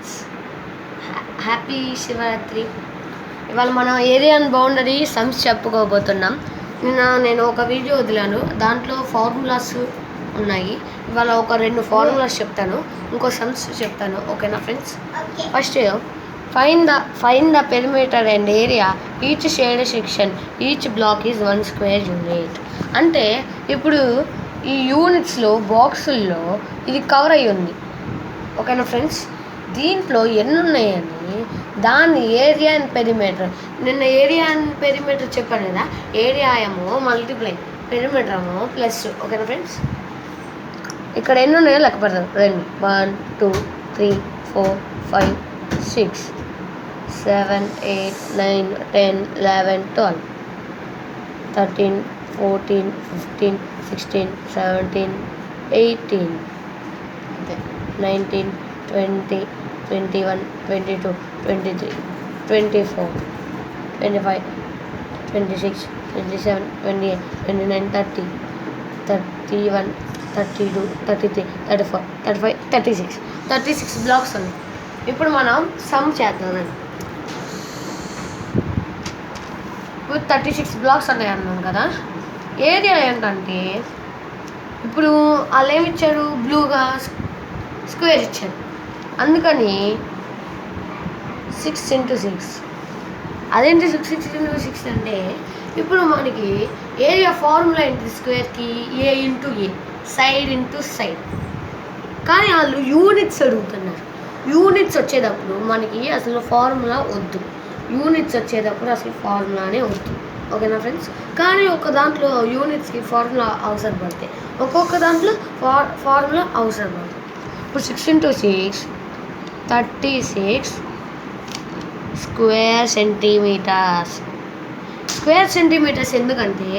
Friends, happy Shivaratri. ఇవాళ మనం area and boundary sums చెప్పుకోబోతున్నాం. నేను ఒక వీడియో వదిలాను, దాంట్లో ఫార్ములాస్ ఉన్నాయి. ఇవాళ ఒక 2 ఫార్ములాస్ చెప్తాను, ఇంకో సమ్స్ చెప్తాను. ఓకేనా friends? First fine the perimeter and area each shade section each black is 1 square unit. అంటే ఇప్పుడు ఈ యూనిట్స్లో బాక్సుల్లో ఇది కవర్ అయ్యి ఉంది. ఓకేనా ఫ్రెండ్స్? దీంట్లో ఎన్ని ఉన్నాయని దాని ఏరియా అండ్ పెరిమీటర్. నిన్న ఏరియా అండ్ పెరిమీటర్ చెప్పాను కదా, ఏరియా ఏమో మల్టిప్లై, పెరిమీటర్ ఏమో ప్లస్. ఓకేనా ఫ్రెండ్స్? ఇక్కడ ఎన్ని ఉన్నాయో లెక్క పెడతాం. 1 2 3 4 5 6 7 8 9 10 11 12 13 14 15 16 17 18 19 20 21 22 23 24 25 26 27 28 29 30 31 32 33 34 35 36 బ్లాక్స్ ఉన్నాయి. ఇప్పుడు మనం సమ్ చేద్దామండి. ఇప్పుడు 36 బ్లాక్స్ ఉన్నాయి అన్నాను కదా. ఏరియా ఏంటంటే ఇప్పుడు వాళ్ళు ఏమి ఇచ్చారు, బ్లూగా స్క్వేర్ ఇచ్చారు, అందుకని 6 × 6. అదేంటి 6 × 6 అంటే ఇప్పుడు మనకి ఏరియా ఫార్ములా ఏంటి, స్క్వేర్కి A × A, side into side. కానీ వాళ్ళు యూనిట్స్ అడుగుతున్నారు. యూనిట్స్ వచ్చేటప్పుడు మనకి అసలు ఫార్ములా వద్దు, యూనిట్స్ వచ్చేటప్పుడు అసలు ఫార్ములానే వద్దు. ఓకేనా ఫ్రెండ్స్? కానీ ఒక దాంట్లో యూనిట్స్కి ఫార్ములా అవసరం పడతాయి, ఒక్కొక్క దాంట్లో ఫార్ములా అవసరం పడుతుంది. ఇప్పుడు 6 × 6 36 స్క్వేర్ సెంటీమీటర్స్. స్క్వేర్ సెంటీమీటర్స్ ఎందుకంటే